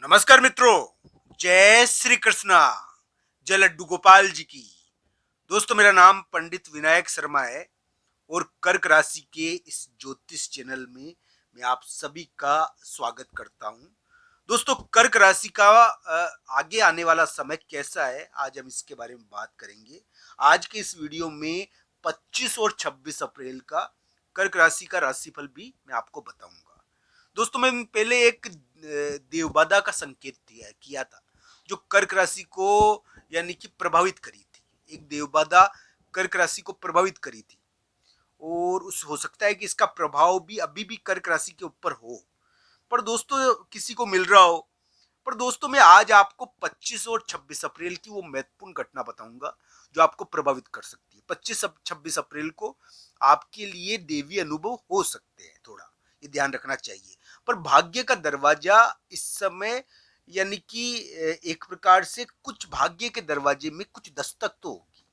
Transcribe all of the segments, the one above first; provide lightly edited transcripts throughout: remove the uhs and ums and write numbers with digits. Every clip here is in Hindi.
नमस्कार मित्रों, जय श्री कृष्णा, जय लड्डू गोपाल जी की। दोस्तों, मेरा नाम पंडित विनायक शर्मा है और कर्क राशि के इस ज्योतिष चैनल में मैं आप सभी का स्वागत करता हूं। दोस्तों, कर्क राशि का आगे आने वाला समय कैसा है, आज हम इसके बारे में बात करेंगे। आज के इस वीडियो में 25 और 26 अप्रैल का कर्क राशि का राशिफल भी मैं आपको बताऊंगा। दोस्तों, मैं पहले एक देवबाधा का संकेत किया था जो कर्क राशि को यानी कि प्रभावित करी थी। एक देवबाधा कर्क राशि को प्रभावित करी थी और उस हो सकता है कि इसका प्रभाव भी अभी भी कर्क राशि के ऊपर हो, पर दोस्तों किसी को मिल रहा हो। पर दोस्तों, मैं आज आपको 25 और 26 अप्रैल की वो महत्वपूर्ण घटना बताऊंगा जो आपको प्रभावित कर सकती है। 25-26 अप्रैल को आपके लिए देवी अनुभव हो सकते हैं, थोड़ा ये ध्यान रखना चाहिए। पर भाग्य का दरवाजा इस समय यानी कि एक प्रकार से कुछ भाग्य के दरवाजे में कुछ दस्तक तो होगी।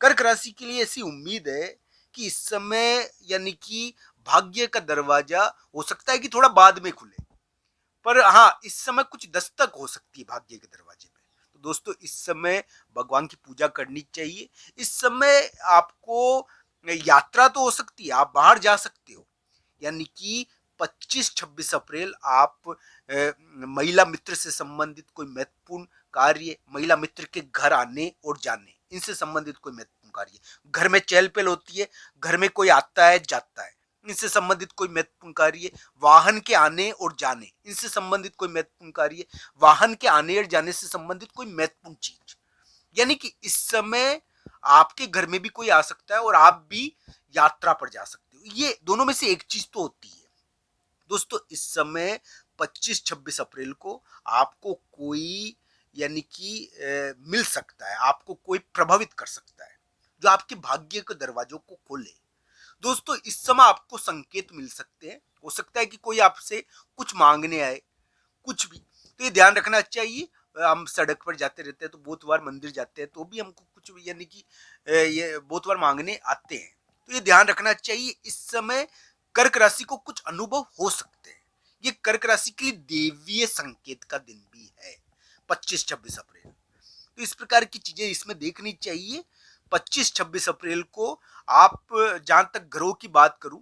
कर्क राशि के लिए ऐसी उम्मीद है कि इस समय यानी कि भाग्य का दरवाजा हो सकता है कि थोड़ा बाद में खुले, पर हाँ, इस समय कुछ दस्तक हो सकती है भाग्य के दरवाजे में। तो दोस्तों, इस समय भगवान की पूजा करनी चाहिए। इस समय आपको यात्रा तो हो सकती है, आप बाहर जा सकते हो। यानी कि 25-26 अप्रैल आप महिला मित्र से संबंधित कोई महत्वपूर्ण कार्य, महिला मित्र के घर आने और जाने, इनसे संबंधित कोई महत्वपूर्ण कार्य, घर में चहल पहल होती है, घर में कोई आता है जाता है, इनसे संबंधित कोई महत्वपूर्ण कार्य, वाहन के आने और जाने, इनसे संबंधित कोई महत्वपूर्ण कार्य, वाहन के आने और जाने से संबंधित कोई महत्वपूर्ण चीज, यानी कि इस समय आपके घर में भी कोई आ सकता है और आप भी यात्रा पर जा सकते हो। ये दोनों में से एक चीज तो होती है। दोस्तों, इस समय 25-26 अप्रैल को आपको कोई यानी कि मिल सकता है, आपको कोई प्रभावित कर सकता है जो आपके भाग्य के दरवाजों को खोले। दोस्तों, इस समय आपको संकेत मिल सकते हैं, हो सकता है कि कोई आपसे कुछ मांगने आए, कुछ भी। तो ये ध्यान रखना चाहिए। हम सड़क पर जाते रहते हैं तो बहुत बार मंदिर जाते हैं तो भी हमको कुछ यानी कि ये बहुत बार मांगने आते हैं। तो ये ध्यान रखना चाहिए, इस समय कर्क राशि को कुछ अनुभव हो सकते हैं। ये कर्क राशि के लिए देवीय संकेत का दिन भी है 25-26 अप्रैल। तो इस प्रकार की चीजें इसमें देखनी चाहिए। 25-26 अप्रैल को आप, जहां तक घरों की बात करूं,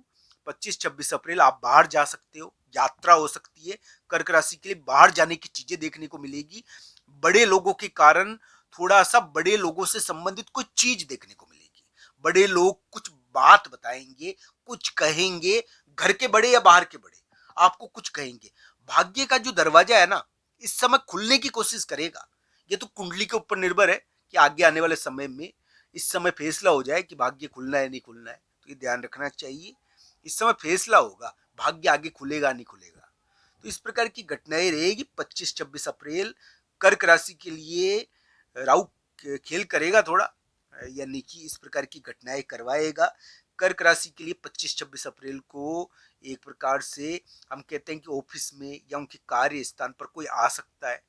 25-26 अप्रैल आप बाहर जा सकते हो, यात्रा हो सकती है। कर्क राशि के लिए बाहर जाने की चीजें देखने को मिलेगी। बड़े लोगों के कारण थोड़ा सा बड़े लोगों से संबंधित कोई चीज देखने को मिलेगी। बड़े लोग कुछ बात बताएंगे, कुछ कहेंगे, घर के बड़े या बाहर के बड़े आपको कुछ कहेंगे। भाग्य का जो दरवाजा है ना, इस समय खुलने की कोशिश करेगा। ये तो कुंडली के ऊपर निर्भर है कि आगे आने वाले समय में इस समय फैसला हो जाए कि भाग्य खुलना है नहीं खुलना है। तो ये ध्यान रखना चाहिए, इस समय फैसला होगा, भाग्य आगे खुलेगा नहीं खुलेगा। तो इस प्रकार की घटनाएं रहेगी 25-26 अप्रैल। कर्क राशि के लिए राहु खेल करेगा थोड़ा, यानी कि इस प्रकार की घटनाएं करवाएगा। कर्क राशि के लिए 25-26 अप्रैल को एक प्रकार से हम कहते हैं कि ऑफिस में या उनके कार्य स्थान पर कोई आ सकता है,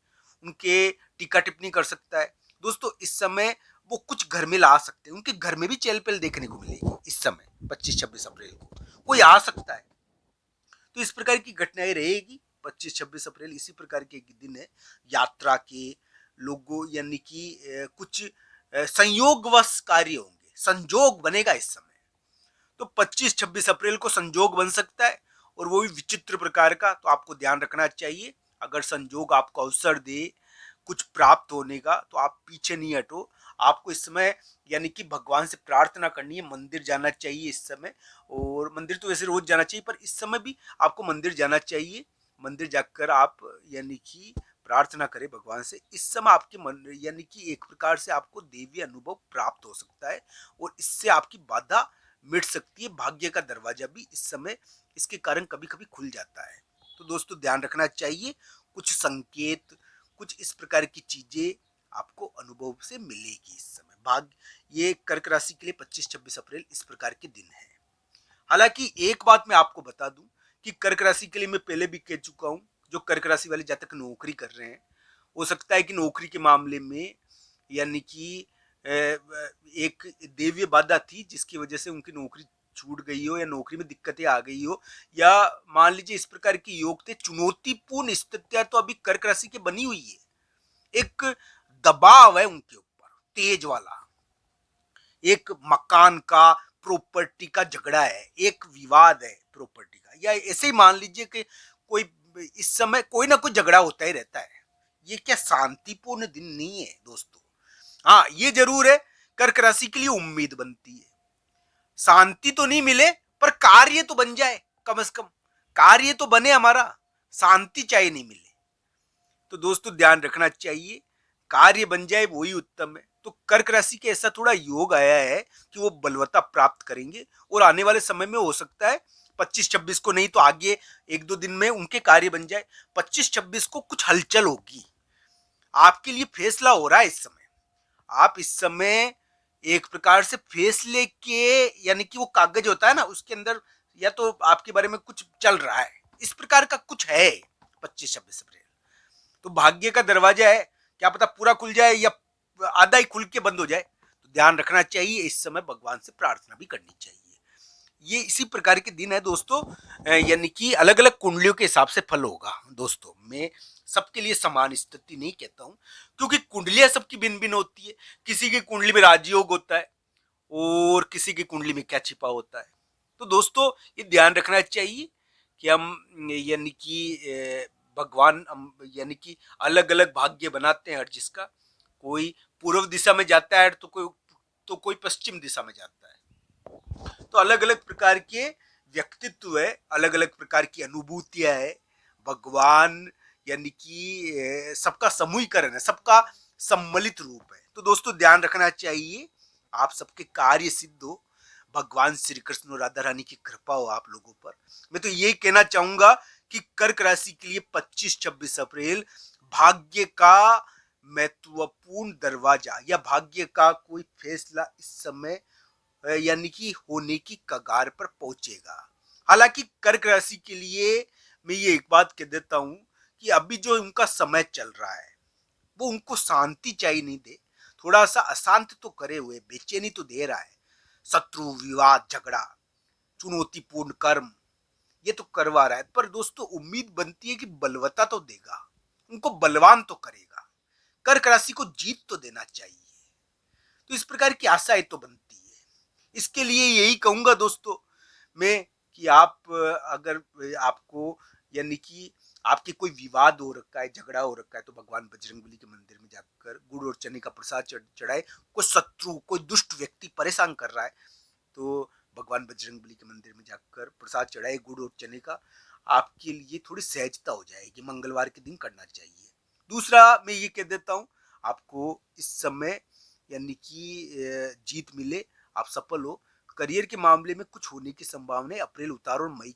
उनके टीका टिप्पणी कर सकता है। दोस्तों, इस समय वो कुछ घर में ला सकते हैं, उनके घर में भी चहल पहल देखने को मिलेगी। इस समय 25-26 अप्रैल को कोई आ सकता है। तो इस प्रकार की घटनाएं रहेगी 25-26 अप्रैल। इसी प्रकार के एक दिन है यात्रा के, लोगों यानी कि कुछ संयोगवश कार्य होंगे, संजोग बनेगा इस समय। तो 25-26 अप्रैल को संजोग बन सकता है और वो भी विचित्र प्रकार का, तो आपको ध्यान रखना चाहिए। अगर संजोग आपको अवसर दे कुछ प्राप्त होने का तो आप पीछे नहीं हटो। आपको इस समय यानी कि भगवान से प्रार्थना करनी है, मंदिर जाना चाहिए इस समय। और मंदिर तो वैसे रोज जाना चाहिए, पर इस समय भी आपको मंदिर जाना चाहिए। मंदिर जाकर आप यानी कि प्रार्थना करें भगवान से। इस समय आपके मन यानी कि एक प्रकार से आपको देवी अनुभव प्राप्त हो सकता है और इससे आपकी बाधा मिट सकती है। भाग्य का दरवाजा भी इस समय इसके कारण कभी कभी खुल जाता है। तो दोस्तों, ध्यान रखना चाहिए, कुछ संकेत, कुछ इस प्रकार की चीजें आपको अनुभव से मिलेगी इस समय। भाग्य ये कर्क राशि के लिए 25-26 अप्रैल इस प्रकार के दिन है। हालांकि एक बात मैं आपको बता दूं कि कर्क राशि के लिए मैं पहले भी कह चुका हूं, जो कर्क राशि वाले जातक नौकरी कर रहे हैं, हो सकता है कि नौकरी के मामले में यानी कि एक देवीय बाधा थी जिसकी वजह से उनकी नौकरी छूट गई हो या नौकरी में दिक्कतें आ गई हो, या मान लीजिए इस प्रकार की योग थे, चुनौतीपूर्ण स्थितियां तो अभी कर्क राशि के बनी हुई है। एक दबाव है उनके ऊपर तेज वाला, एक मकान का प्रॉपर्टी का झगड़ा है, एक विवाद है प्रॉपर्टी का, या ऐसे ही मान लीजिए कि कोई इस समय कोई ना कोई झगड़ा होता ही रहता है। ये क्या शांतिपूर्ण दिन नहीं है दोस्तों। हाँ, ये जरूर है, कर्क राशि के लिए उम्मीद बनती है। शांति तो नहीं मिले पर कार्य तो बन जाए, कम से कम कार्य तो बने हमारा, शांति चाहे नहीं मिले तो दोस्तों ध्यान रखना चाहिए, कार्य बन जाए वही उत्तम है। तो कर्क राशि के ऐसा थोड़ा योग आया है कि वो बलवत्ता प्राप्त करेंगे, और आने वाले समय में हो सकता है 25-26 को, नहीं तो आगे एक दो दिन में उनके कार्य बन जाए। 25-26 को कुछ हलचल होगी, आपके लिए फैसला हो रहा है इस समय। आप इस समय एक प्रकार से फैसले के, यानी कि वो कागज होता है ना, उसके अंदर या तो आपके बारे में कुछ चल रहा है, इस प्रकार का कुछ है 25-26 अप्रैल। तो भाग्य का दरवाजा है, क्या पता पूरा खुल जाए या आधा ही खुल के बंद हो जाए। तो ध्यान रखना चाहिए, इस समय भगवान से प्रार्थना भी करनी चाहिए। ये इसी प्रकार के दिन है दोस्तों, यानी कि अलग अलग कुंडलियों के हिसाब से फल होगा दोस्तों। मैं सबके लिए समान स्थिति नहीं कहता हूं, क्योंकि कुंडलियां सबकी भिन्न भिन्न होती है। किसी की कुंडली में राजयोग होता है और किसी की कुंडली में क्या छिपा होता है। तो दोस्तों ये ध्यान रखना चाहिए कि हम, यानी कि भगवान यानी कि अलग अलग भाग्य बनाते हैं हर जिसका। कोई पूर्व दिशा में जाता है तो कोई पश्चिम दिशा में जाता है। तो अलग अलग प्रकार के व्यक्तित्व है, अलग अलग प्रकार की अनुभूतियां है। भगवान यानी कि सबका समूहीकरण है, सबका सम्मिलित रूप है। तो दोस्तों ध्यान रखना चाहिए, आप सबके कार्य सिद्ध हो, भगवान श्री कृष्ण और राधा रानी की कृपा हो आप लोगों पर। मैं तो यही कहना चाहूंगा कि कर्क राशि के लिए 25-26 अप्रैल भाग्य का महत्वपूर्ण दरवाजा या भाग्य का कोई फैसला इस समय यानी कि होने की कगार पर पहुंचेगा। हालांकि कर्क राशि के लिए मैं ये एक बात कह देता हूं कि अभी जो उनका समय चल रहा है वो उनको शांति चाहिए नहीं दे, थोड़ा सा अशांत तो करे हुए, बेचैनी तो दे रहा है। शत्रु, विवाद, झगड़ा, चुनौतीपूर्ण कर्म, ये तो करवा रहा है। पर दोस्तों उम्मीद बनती है कि बलवत्ता तो देगा, उनको बलवान तो करेगा, कर्क राशि को जीत तो देना चाहिए। तो इस प्रकार की आशाएं तो बनती है। इसके लिए यही कहूंगा दोस्तों मैं कि आप अगर आपको यानी कि आपके कोई विवाद हो रखा है, झगड़ा हो रखा है, तो भगवान बजरंगबली के मंदिर में जाकर गुड़ और चने का प्रसाद चढ़ाए। कोई शत्रु, कोई दुष्ट व्यक्ति परेशान कर रहा है तो भगवान बजरंगबली के मंदिर में जाकर प्रसाद चढ़ाए गुड़ और चने का, आपके लिए थोड़ी सहजता हो जाएगी। मंगलवार के दिन करना चाहिए। दूसरा मैं ये कह देता हूँ, आपको इस समय यानी कि जीत मिले, आप सफल हो। करियर के मामले में कुछ होने की संभावना है अप्रैल उतार और मई के